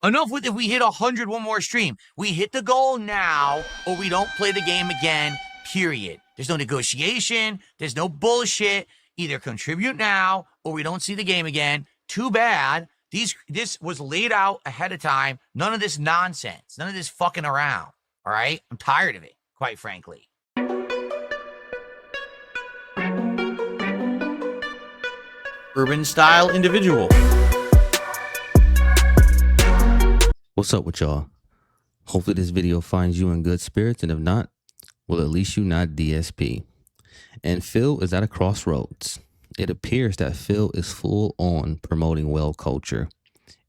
Enough with if we hit 100 one more stream. We hit the goal now, or we don't play the game again, period. There's no negotiation. There's no bullshit. Either contribute now, or we don't see the game again. Too bad. This was laid out ahead of time. None of this nonsense. None of this fucking around. All right? I'm tired of it, quite frankly. Urban style individual. What's up with y'all? Hopefully this video finds you in good spirits, and if not, well, at least you not DSP. And Phil is at a crossroads. It appears that Phil is full on promoting well culture.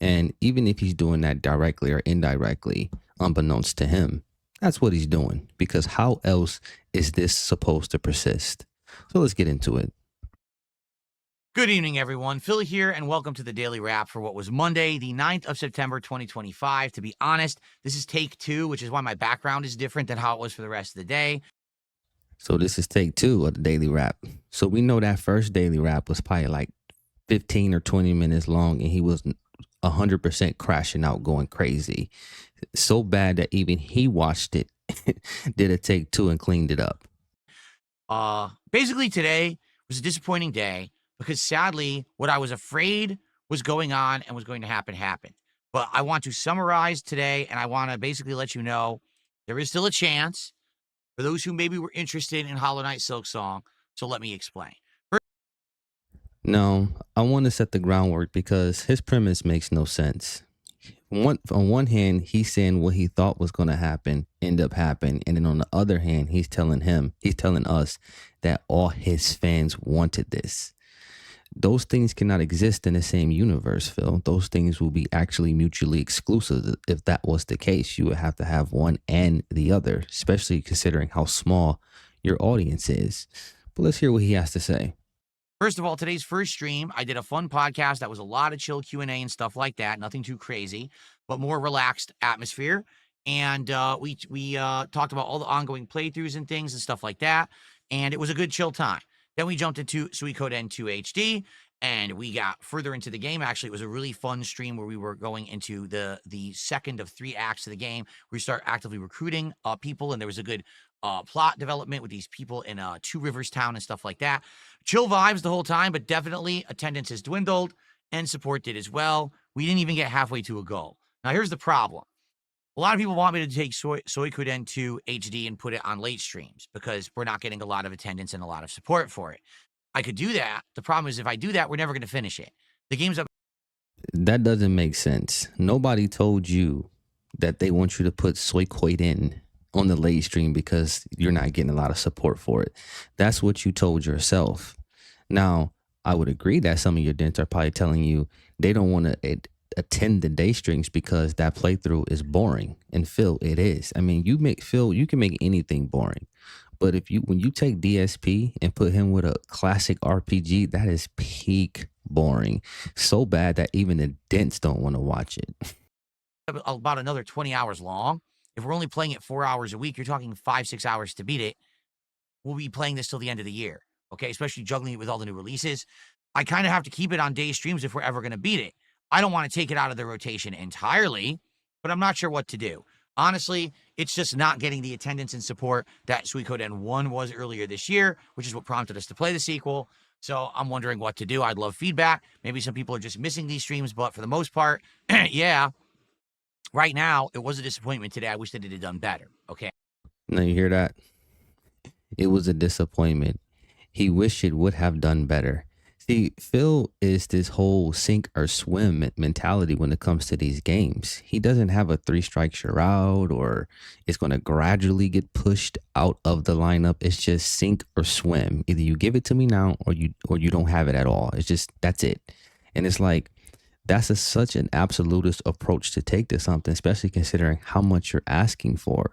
And even if he's doing that directly or indirectly, unbeknownst to him, that's what he's doing, because how else is this supposed to persist? So let's get into it. Good evening, everyone. Phil here, and welcome to the Daily Wrap for what was Monday, the 9th of September, 2025. To be honest, this is take two, which is why my background is different than how it was for the rest of the day. So this is take two of the Daily Wrap. So we know that first Daily Wrap was probably like 15 or 20 minutes long, and he was 100% crashing out, going crazy. So bad that even he watched it, did a take two and cleaned it up. Basically, today was a disappointing day, because sadly, what I was afraid was going on and was going to happen happened. But I want to summarize today, and I want to basically let you know there is still a chance for those who maybe were interested in Hollow Knight Silksong. So let me explain. No, I want to set the groundwork because his premise makes no sense. On one hand, he's saying what he thought was going to happen end up happening, and then on the other hand, he's telling us that all his fans wanted this. Those things cannot exist in the same universe, Phil. Those things will be actually mutually exclusive. If that was the case, you would have to have one and the other, especially considering how small your audience is. But let's hear what he has to say. First of all, today's first stream, I did a fun podcast that was a lot of chill Q&A and stuff like that. Nothing too crazy, but more relaxed atmosphere. And we talked about all the ongoing playthroughs and things and stuff like that. And it was a good chill time. Then we jumped into Suikoden 2 HD, and we got further into the game. Actually, it was a really fun stream where we were going into the second of 3 acts of the game. We start actively recruiting people, and there was a good plot development with these people in Two Rivers Town and stuff like that. Chill vibes the whole time, but definitely attendance has dwindled, and support did as well. We didn't even get halfway to a goal. Now, here's the problem. A lot of people want me to take Suikoden 2 HD and put it on late streams because we're not getting a lot of attendance and a lot of support for it. I could do that. The problem is if I do that, we're never going to finish it. The game's up. That doesn't make sense. Nobody told you that they want you to put Suikoden on the late stream because you're not getting a lot of support for it. That's what you told yourself. Now, I would agree that some of your dents are probably telling you they don't want to attend the day streams because that playthrough is boring. And Phil, it is. I mean, you can make anything boring. But when you take DSP and put him with a classic RPG, that is peak boring. So bad that even the dents don't want to watch it. About another 20 hours long. If we're only playing it 4 hours a week, you're talking 5-6 hours to beat it. We'll be playing this till the end of the year. Okay, especially juggling it with all the new releases. I kind of have to keep it on day streams if we're ever going to beat it. I don't want to take it out of the rotation entirely, but I'm not sure what to do. Honestly, it's just not getting the attendance and support that Suikoden 1 was earlier this year, which is what prompted us to play the sequel. So I'm wondering what to do. I'd love feedback. Maybe some people are just missing these streams, but for the most part, yeah, right now, it was a disappointment today. I wish that it had done better. Okay. Now you hear that? It was a disappointment. He wished it would have done better. See, Phil is this whole sink or swim mentality when it comes to these games. He doesn't have a 3 strikes you're out, or it's going to gradually get pushed out of the lineup. It's just sink or swim. Either you give it to me now or you don't have it at all. It's just, that's it. And it's like, that's such an absolutist approach to take to something, especially considering how much you're asking for.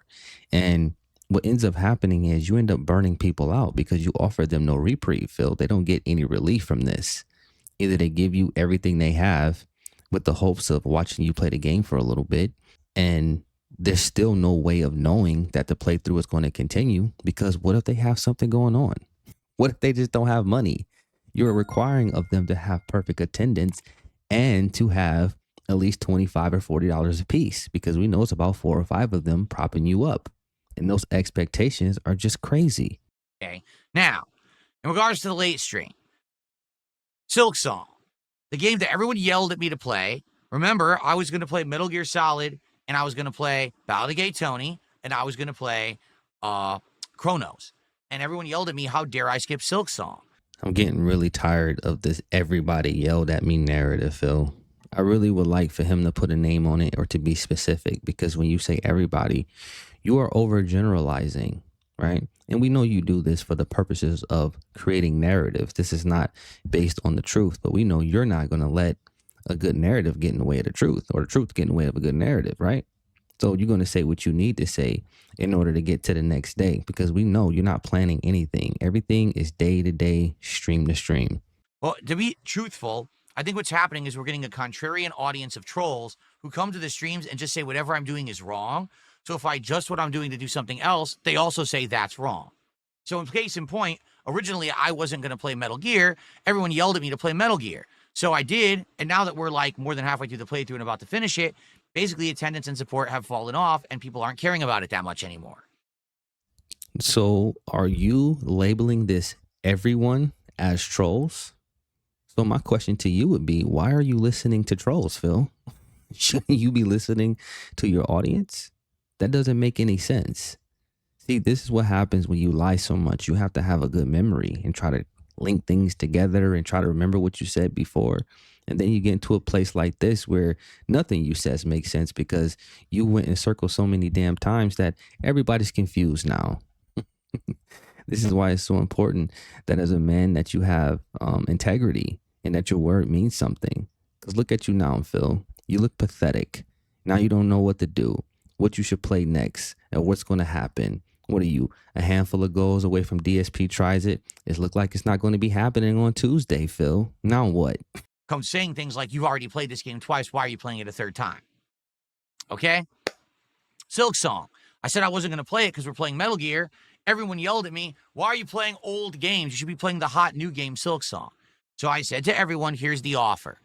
And what ends up happening is you end up burning people out because you offer them no reprieve, Phil. They don't get any relief from this. Either they give you everything they have with the hopes of watching you play the game for a little bit, and there's still no way of knowing that the playthrough is going to continue, because what if they have something going on? What if they just don't have money? You're requiring of them to have perfect attendance and to have at least $25 or $40 a piece, because we know it's about 4 or 5 of them propping you up. And those expectations are just crazy. Okay. Now, in regards to the late stream, Silk Song, the game that everyone yelled at me to play. Remember, I was going to play Metal Gear Solid, and I was going to play Ballad of Gay Tony, and I was going to play Chronos. And everyone yelled at me, how dare I skip Silk Song? I'm getting really tired of this everybody yelled at me narrative, Phil. I really would like for him to put a name on it or to be specific, because when you say everybody, you are overgeneralizing, right? And we know you do this for the purposes of creating narratives. This is not based on the truth, but we know you're not going to let a good narrative get in the way of the truth, or the truth get in the way of a good narrative, right? So you're going to say what you need to say in order to get to the next day, because we know you're not planning anything. Everything is day to day, stream to stream. Well, to be truthful, I think what's happening is we're getting a contrarian audience of trolls who come to the streams and just say whatever I'm doing is wrong. So if I adjust what I'm doing to do something else, they also say that's wrong. So in case in point, originally I wasn't going to play Metal Gear. Everyone yelled at me to play Metal Gear. So I did. And now that we're like more than halfway through the playthrough and about to finish it, basically attendance and support have fallen off and people aren't caring about it that much anymore. So are you labeling this everyone as trolls? So my question to you would be, why are you listening to trolls, Phil? Shouldn't you be listening to your audience? That doesn't make any sense. See, this is what happens when you lie so much. You have to have a good memory and try to link things together and try to remember what you said before. And then you get into a place like this where nothing you says makes sense, because you went in circles so many damn times that everybody's confused now. This is why it's so important that as a man that you have integrity and that your word means something. Because look at you now, Phil. You look pathetic. Now you don't know what to do, what you should play next, and what's going to happen. What are you, a handful of goals away from DSP tries it? It look like it's not going to be happening on Tuesday, Phil. Now what? Come saying things like, you've already played this game twice. Why are you playing it a third time? Okay? Silk Song. I said I wasn't going to play it because we're playing Metal Gear. Everyone yelled at me, why are you playing old games? You should be playing the hot new game, Silk Song. So I said to everyone, here's the offer.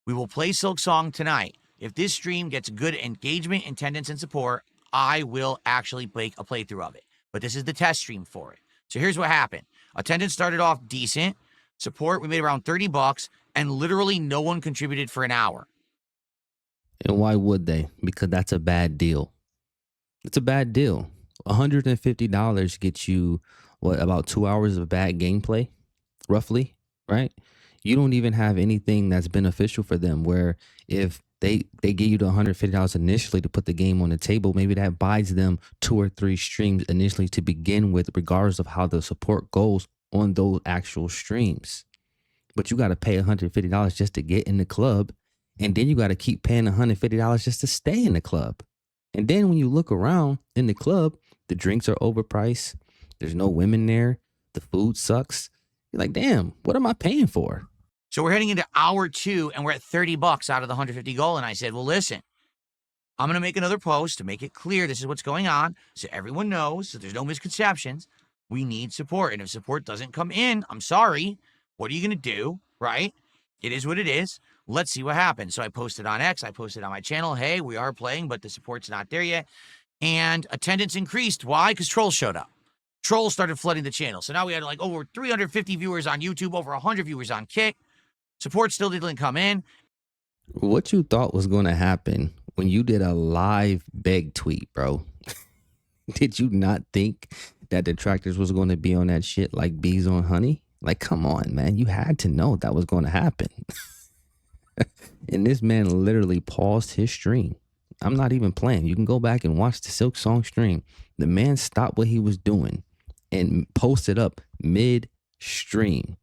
We will play Silk Song tonight. If this stream gets good engagement, attendance, and support, I will actually make a playthrough of it. But this is the test stream for it. So here's what happened. Attendance started off decent. Support, we made around $30, and literally no one contributed for an hour. And why would they? Because that's a bad deal. It's a bad deal. $150 gets you, what, about 2 hours of bad gameplay, roughly, right? You don't even have anything that's beneficial for them, where if they give you the $150 initially to put the game on the table, maybe that buys them 2 or 3 streams initially to begin with, regardless of how the support goes on those actual streams. But you got to pay $150 just to get in the club, and then you got to keep paying $150 just to stay in the club. And then when you look around in the club, the drinks are overpriced. There's no women there. The food sucks. You're like, damn, what am I paying for? So we're heading into hour 2, and we're at $30 out of the 150 goal. And I said, well, listen, I'm going to make another post to make it clear this is what's going on, so everyone knows, so there's no misconceptions. We need support. And if support doesn't come in, I'm sorry. What are you going to do, right? It is what it is. Let's see what happens. So I posted on X. I posted on my channel, hey, we are playing, but the support's not there yet. And attendance increased. Why? Because trolls showed up. Trolls started flooding the channel. So now we had like over 350 viewers on YouTube, over 100 viewers on Kick. Support still didn't come in. What you thought was going to happen when you did a live beg tweet, bro? Did you not think that detractors was going to be on that shit like bees on honey? Like, come on, man. You had to know that was going to happen. And this man literally paused his stream. I'm not even playing. You can go back and watch the Silk Song stream. The man stopped what he was doing and posted up mid-stream.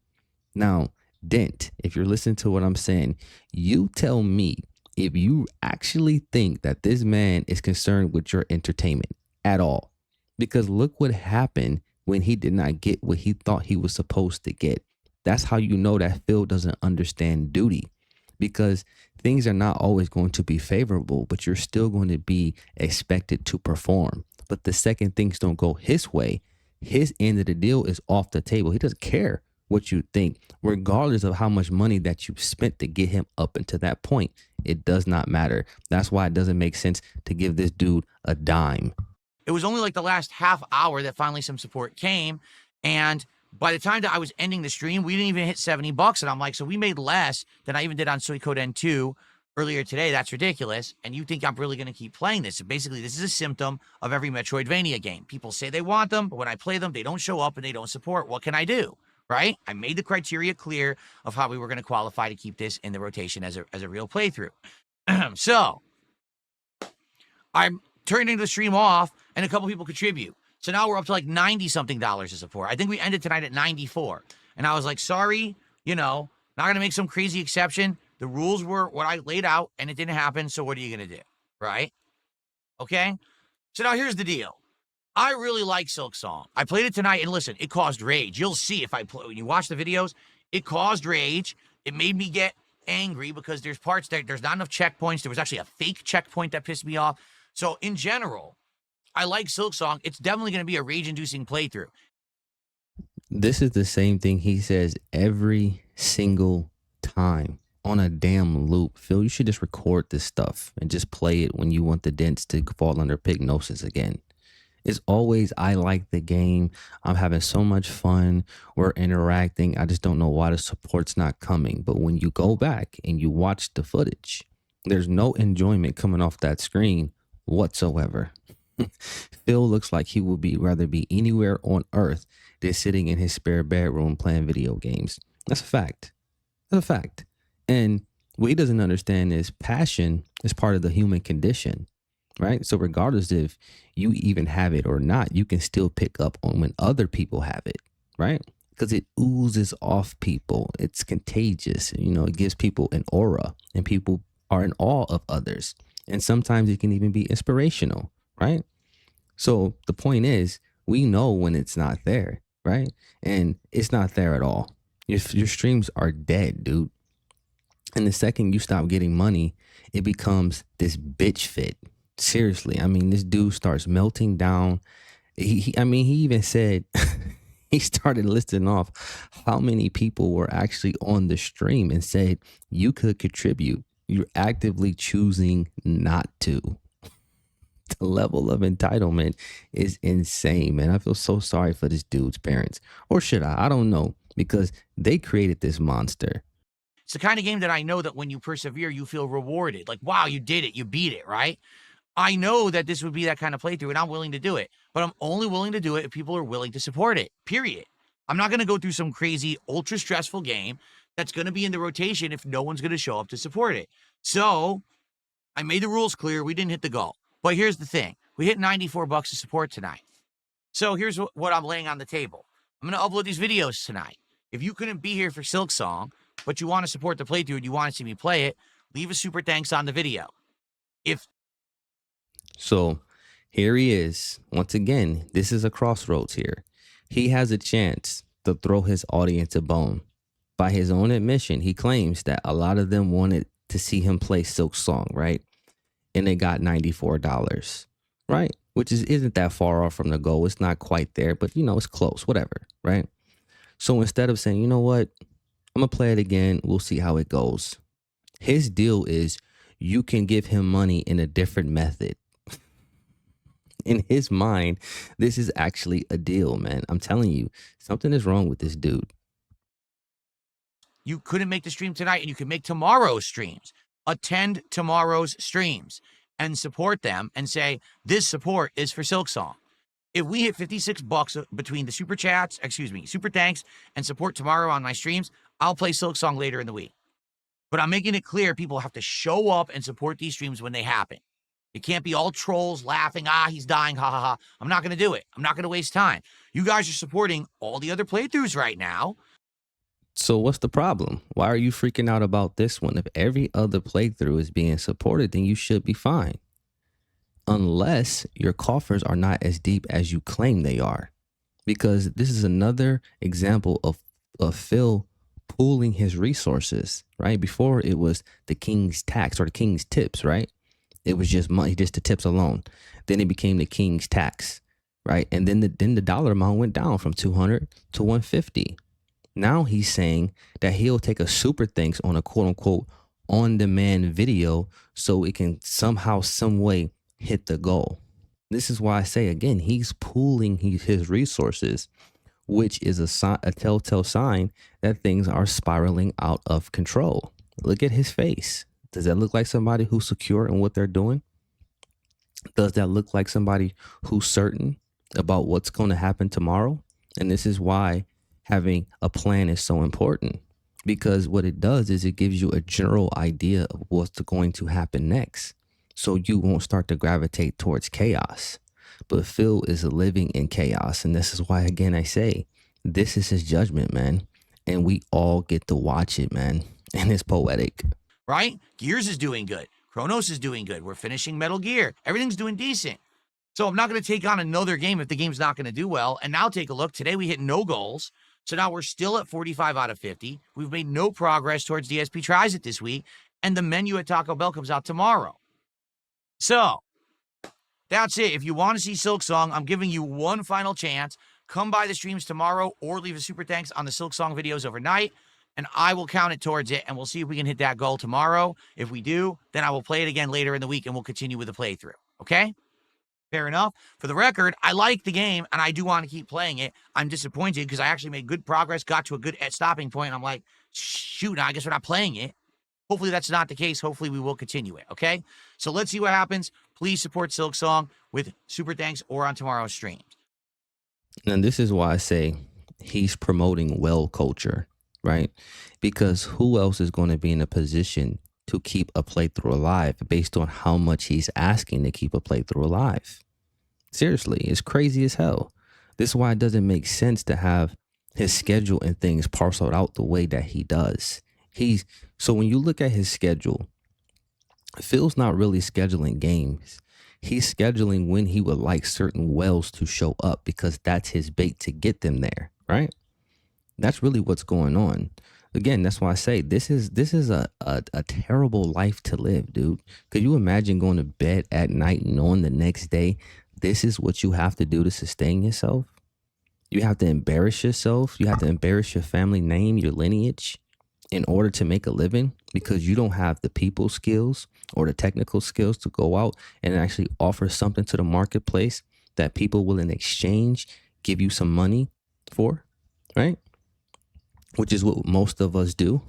Now, Dent, if you're listening to what I'm saying, you tell me if you actually think that this man is concerned with your entertainment at all. Because look what happened when he did not get what he thought he was supposed to get. That's how you know that Phil doesn't understand duty. Because things are not always going to be favorable, but you're still going to be expected to perform. But the second things don't go his way, his end of the deal is off the table. He doesn't care what you think, regardless of how much money that you spent to get him up into that point. It does not matter. That's why it doesn't make sense to give this dude a dime. It was only like the last half hour that finally some support came. And by the time that I was ending the stream, we didn't even hit 70 bucks. And I'm like, so we made less than I even did on Suikoden 2 earlier today. That's ridiculous. And you think I'm really going to keep playing this? So basically, this is a symptom of every Metroidvania game. People say they want them, but when I play them, they don't show up and they don't support. What can I do? Right? I made the criteria clear of how we were going to qualify to keep this in the rotation as a real playthrough. So I'm turning the stream off and a couple people contribute. So now we're up to like 90 something dollars of support. I think we ended tonight at 94. And I was like, sorry, not going to make some crazy exception. The rules were what I laid out and it didn't happen. So what are you going to do? Right? Okay. So now here's the deal. I really like Silk Song. I played it tonight and listen, it caused rage. You'll see if when you watch the videos, it caused rage. It made me get angry because there's parts that there's not enough checkpoints. There was actually a fake checkpoint that pissed me off. So in general, I like Silk Song. It's definitely going to be a rage-inducing playthrough. This is the same thing he says every single time on a damn loop. Phil, you should just record this stuff and just play it when you want the dents to fall under pignosis again. It's always, I like the game. I'm having so much fun. We're interacting. I just don't know why the support's not coming. But when you go back and you watch the footage, there's no enjoyment coming off that screen whatsoever. Phil looks like he would rather be anywhere on earth than sitting in his spare bedroom playing video games. That's a fact. That's a fact. And what he doesn't understand is passion is part of the human condition. Right. So regardless if you even have it or not, you can still pick up on when other people have it. Right. Because it oozes off people. It's contagious. It gives people an aura and people are in awe of others. And sometimes it can even be inspirational. Right. So the point is, we know when it's not there. Right. And it's not there at all. Your streams are dead, dude. And the second you stop getting money, it becomes this bitch fit. Seriously, I mean, this dude starts melting down. He even said, he started listing off how many people were actually on the stream and said, you could contribute. You're actively choosing not to. The level of entitlement is insane, man. I feel so sorry for this dude's parents. Or should I? I don't know, because they created this monster. It's the kind of game that I know that when you persevere, you feel rewarded. Like, wow, you did it. You beat it, right? I know that this would be that kind of playthrough, and I'm willing to do it. But I'm only willing to do it if people are willing to support it, period. I'm not going to go through some crazy, ultra-stressful game that's going to be in the rotation if no one's going to show up to support it. So I made the rules clear. We didn't hit the goal. But here's the thing. We hit 94 bucks of support tonight. So here's what I'm laying on the table. I'm going to upload these videos tonight. If you couldn't be here for Silk Song, but you want to support the playthrough and you want to see me play it, leave a super thanks on the video. So here he is. Once again, this is a crossroads here. He has a chance to throw his audience a bone. By his own admission, he claims that a lot of them wanted to see him play Silk Song, right? And they got $94, right? Which isn't that far off from the goal. It's not quite there, but it's close, whatever, right? So instead of saying, you know what, I'm going to play it again, we'll see how it goes. His deal is you can give him money in a different method. In his mind, this is actually a deal, man. I'm telling you, something is wrong with this dude. You couldn't make the stream tonight, and you can make tomorrow's streams. Attend tomorrow's streams and support them and say, this support is for Silk Song. If we hit 56 bucks between the super thanks and support tomorrow on my streams, I'll play Silk Song later in the week. But I'm making it clear people have to show up and support these streams when they happen. It can't be all trolls laughing, he's dying, ha ha ha. I'm not going to do it. I'm not going to waste time. You guys are supporting all the other playthroughs right now. So what's the problem? Why are you freaking out about this one? If every other playthrough is being supported, then you should be fine. Unless your coffers are not as deep as you claim they are. Because this is another example of Phil pooling his resources, right? Before it was the king's tax or the king's tips, right? It was just money, just the tips alone. Then it became the king's tax, right? And then the dollar amount went down from 200 to 150. Now he's saying that he'll take a super thanks on a quote unquote on demand video so it can somehow, some way hit the goal. This is why I say again, he's pooling his resources, which is a telltale sign that things are spiraling out of control. Look at his face. Does that look like somebody who's secure in what they're doing? Does that look like somebody who's certain about what's going to happen tomorrow? And this is why having a plan is so important, because what it does is it gives you a general idea of what's going to happen next. So you won't start to gravitate towards chaos. But Phil is living in chaos. And this is why, again, I say this is his judgment, man. And we all get to watch it, man. And it's poetic. Right? Gears is doing good. Chronos is doing good. We're finishing Metal Gear. Everything's doing decent. So I'm not going to take on another game if the game's not going to do well. And now take a look. Today we hit no goals. So now we're still at 45 out of 50. We've made no progress towards DSP Tries It this week. And the menu at Taco Bell comes out tomorrow. So that's it. If you want to see Silk Song, I'm giving you one final chance. Come by the streams tomorrow or leave a super thanks on the Silk Song videos overnight, and I will count it towards it, and we'll see if we can hit that goal tomorrow. If we do, then I will play it again later in the week, and we'll continue with the playthrough. Okay? Fair enough. For the record, I like the game, and I do want to keep playing it. I'm disappointed because I actually made good progress, got to a good stopping point, and I'm like, shoot, I guess we're not playing it. Hopefully that's not the case. Hopefully we will continue it, okay? So let's see what happens. Please support Silk Song with super thanks or on tomorrow's streams. And this is why I say he's promoting well culture, right? Because who else is going to be in a position to keep a playthrough alive based on how much he's asking to keep a playthrough alive? Seriously, it's crazy as hell. This is why it doesn't make sense to have his schedule and things parceled out the way that he does. So when you look at his schedule, Phil's not really scheduling games. He's scheduling when he would like certain whales to show up because that's his bait to get them there, right? That's really what's going on. Again, that's why I say this is a terrible life to live, dude. Could you imagine going to bed at night knowing the next day this is what you have to do to sustain yourself? You have to embarrass yourself. You have to embarrass your family name, your lineage, in order to make a living because you don't have the people skills or the technical skills to go out and actually offer something to the marketplace that people will in exchange give you some money for, right? Which is what most of us do,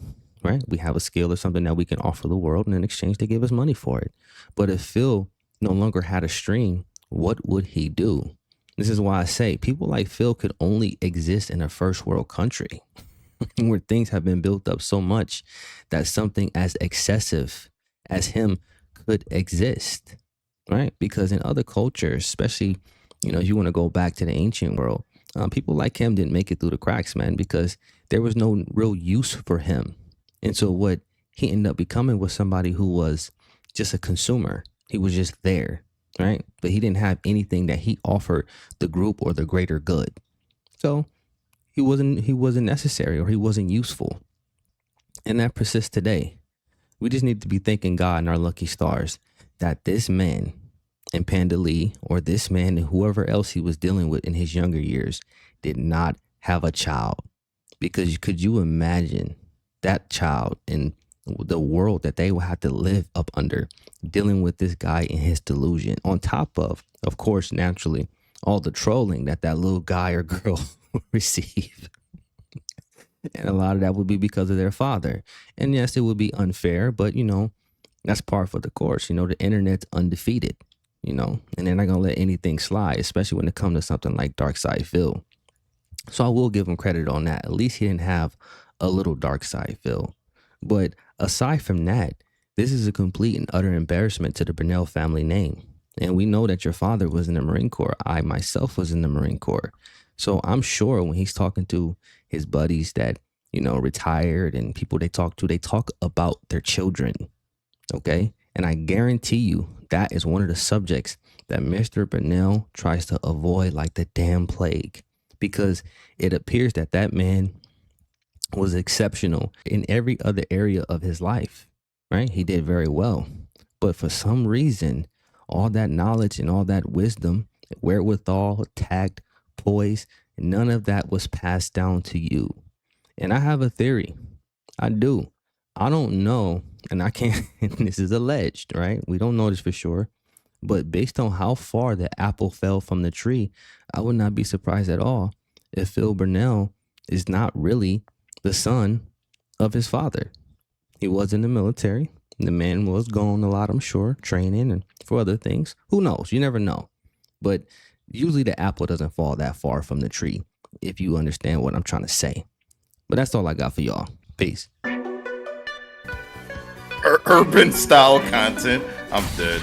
right? We have a skill or something that we can offer the world, and in exchange they give us money for it. But if Phil no longer had a stream, what would he do? This is why I say people like Phil could only exist in a first world country where things have been built up so much that something as excessive as him could exist, right? Because in other cultures, especially, if you want to go back to the ancient world, people like him didn't make it through the cracks, man, because there was no real use for him. And so what he ended up becoming was somebody who was just a consumer. He was just there, right? But he didn't have anything that he offered the group or the greater good. So he wasn't necessary, or he wasn't useful. And that persists today. We just need to be thanking God and our lucky stars that this man and Panda Lee, or this man and whoever else he was dealing with in his younger years, did not have a child. Because could you imagine that child in the world that they will have to live up under, dealing with this guy in his delusion, on top of course, naturally, all the trolling that little guy or girl would receive. And a lot of that would be because of their father. And yes, it would be unfair, but that's par for the course. The internet's undefeated, and they're not gonna let anything slide, especially when it comes to something like darksydephil. So I will give him credit on that. At least he didn't have a little darksydephil. But aside from that, this is a complete and utter embarrassment to the Burnell family name. And we know that your father was in the Marine Corps. I myself was in the Marine Corps. So I'm sure when he's talking to his buddies that, retired and people they talk about their children. Okay. And I guarantee you that is one of the subjects that Mr. Burnell tries to avoid like the damn plague, because it appears that man was exceptional in every other area of his life, right? He did very well. But for some reason, all that knowledge and all that wisdom, wherewithal, tact, poise, none of that was passed down to you. And I have a theory. I do. I don't know, and I can't, this is alleged, right? We don't know this for sure. But based on how far the apple fell from the tree, I would not be surprised at all if Phil Burnell is not really the son of his father. He was in the military. The man was gone a lot, I'm sure, training and for other things. Who knows? You never know. But usually the apple doesn't fall that far from the tree, if you understand what I'm trying to say. But that's all I got for y'all. Peace. Urban style content. I'm dead.